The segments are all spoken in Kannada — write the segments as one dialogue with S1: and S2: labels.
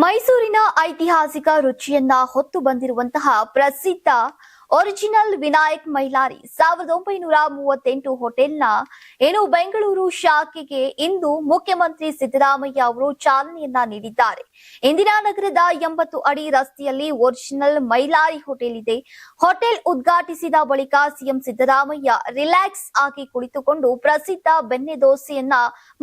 S1: ಮೈಸೂರಿನ ಐತಿಹಾಸಿಕ ರುಚಿಯನ್ನ ಹೊತ್ತು ಬಂದಿರುವಂತಹ ಪ್ರಸಿದ್ಧ ಒರಿಜಿನಲ್ ವಿನಾಯಕ್ ಮೈಲಾರಿ 1938 ಹೋಟೆಲ್ನ ಬೆಂಗಳೂರು ಶಾಖೆಗೆ ಇಂದು ಮುಖ್ಯಮಂತ್ರಿ ಸಿದ್ದರಾಮಯ್ಯ ಅವರು ಚಾಲನೆಯನ್ನ ನೀಡಿದ್ದಾರೆ. ಇಂದಿರಾನಗರದ 80 ಅಡಿ ರಸ್ತೆಯಲ್ಲಿ ಒರಿಜಿನಲ್ ಮೈಲಾರಿ ಹೋಟೆಲ್ ಇದೆ. ಹೋಟೆಲ್ ಉದ್ಘಾಟಿಸಿದ ಬಳಿಕ ಸಿಎಂ ಸಿದ್ದರಾಮಯ್ಯ ರಿಲ್ಯಾಕ್ಸ್ ಆಗಿ ಕುಳಿತುಕೊಂಡು ಪ್ರಸಿದ್ಧ ಬೆಣ್ಣೆ ದೋಸೆಯನ್ನ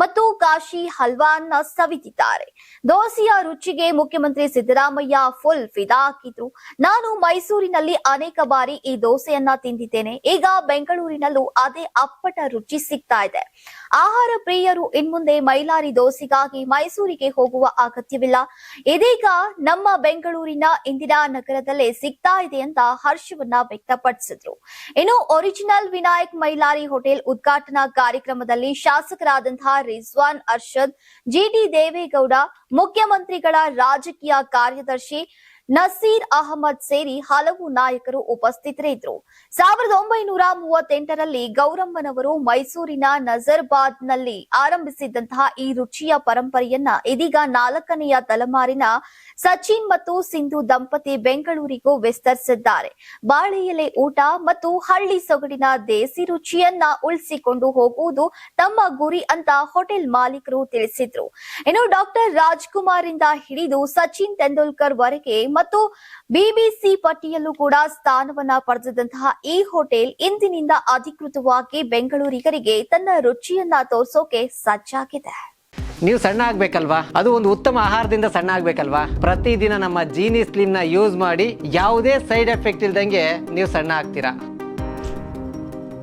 S1: ಮತ್ತು ಕಾಶಿ ಹಲ್ವಾನ್ನ ಸವಿದಿದ್ದಾರೆ. ದೋಸೆಯ ರುಚಿಗೆ ಮುಖ್ಯಮಂತ್ರಿ ಸಿದ್ದರಾಮಯ್ಯ ಫುಲ್ ಫಿದಾ ಆಗಿದ್ರು. ನಾನು ಮೈಸೂರಿನಲ್ಲಿ ಅನೇಕ ಬಾರಿ ಈ ದೋಸೆಯನ್ನ ತಿಂದಿದ್ದೇನೆ. ಈಗ ಬೆಂಗಳೂರಿನಲ್ಲೂ ಅದೇ ಅಪ್ಪಟ ರುಚಿ ಸಿಗ್ತಾ ಇದೆ. ಆಹಾರ ಪ್ರಿಯರು ಇನ್ಮುಂದೆ ಮೈಲಾರಿ ದೋಸೆಗಾಗಿ ಮೈಸೂರಿಗೆ ಹೋಗುವ ಅಗತ್ಯವಿಲ್ಲ. ಇದೀಗ ನಮ್ಮ ಬೆಂಗಳೂರಿನ ಇಂದಿರಾನಗರದಲ್ಲೇ ಸಿಗ್ತಾ ಇದೆ ಅಂತ ಹರ್ಷವನ್ನ ವ್ಯಕ್ತಪಡಿಸಿದ್ರು. ಇನ್ನು ಒರಿಜಿನಲ್ ವಿನಾಯಕ್ ಮೈಲಾರಿ ಹೋಟೆಲ್ ಉದ್ಘಾಟನಾ ಕಾರ್ಯಕ್ರಮದಲ್ಲಿ ಶಾಸಕರಾದಂತಹ ರಿಜ್ವಾನ್ ಅರ್ಷದ್, ಜಿಟಿ ದೇವೇಗೌಡ, ಮುಖ್ಯಮಂತ್ರಿಗಳ ರಾಜಕೀಯ ಕಾರ್ಯದರ್ಶಿ ನಸೀರ್ ಅಹಮದ್ ಸೇರಿ ಹಲವು ನಾಯಕರು ಉಪಸ್ಥಿತರಿದ್ದರು. 1938ರಲ್ಲಿ ಗೌರಮ್ಮನವರು ಮೈಸೂರಿನ ನಜರ್ಬಾದ್ನಲ್ಲಿ ಆರಂಭಿಸಿದಂತಹ ಈ ರುಚಿಯ ಪರಂಪರೆಯನ್ನ ಇದೀಗ 4ನೆಯ ತಲೆಮಾರಿನ ಸಚಿನ್ ಮತ್ತು ಸಿಂಧು ದಂಪತಿ ಬೆಂಗಳೂರಿಗೂ ವಿಸ್ತರಿಸಿದ್ದಾರೆ. ಬಾಳೆ ಎಲೆ ಊಟ ಮತ್ತು ಹಳ್ಳಿ ಸೊಗಡಿನ ದೇಸಿ ರುಚಿಯನ್ನ ಉಳಿಸಿಕೊಂಡು ಹೋಗುವುದು ತಮ್ಮ ಗುರಿ ಅಂತ ಹೋಟೆಲ್ ಮಾಲೀಕರು ತಿಳಿಸಿದ್ರು. ಇನ್ನು ಡಾಕ್ಟರ್ ರಾಜ್ಕುಮಾರ್ ಇಂದ ಹಿಡಿದು ಸಚಿನ್ ತೆಂಡೂಲ್ಕರ್ ವರೆಗೆ ಮತ್ತು ಬಿಬಿಸಿ ಪಟ್ಟಿಯಲ್ಲೂ ಕೂಡ ಸ್ಥಾನವನ್ನ ಪಡೆದಂತಹ ಈ ಹೋಟೆಲ್ ಇಂದಿನಿಂದ ಅಧಿಕೃತವಾಗಿ ಬೆಂಗಳೂರಿಗರಿಗೆ ತನ್ನ ರುಚಿಯನ್ನ ತೋರಿಸೋಕೆ ಸಜ್ಜಾಗಿದೆ.
S2: ನೀವು ಸಣ್ಣ ಆಗ್ಬೇಕಲ್ವಾ? ಅದು ಒಂದು ಉತ್ತಮ ಆಹಾರದಿಂದ ಸಣ್ಣ ಆಗ್ಬೇಕಲ್ವಾ? ಪ್ರತಿದಿನ ನಮ್ಮ ಜೀನಿ ಸ್ಲಿಮ್ ನ ಯೂಸ್ ಮಾಡಿ ಯಾವುದೇ ಸೈಡ್ ಎಫೆಕ್ಟ್ ಇಲ್ದಂಗೆ ನೀವು ಸಣ್ಣ ಆಗ್ತೀರಾ.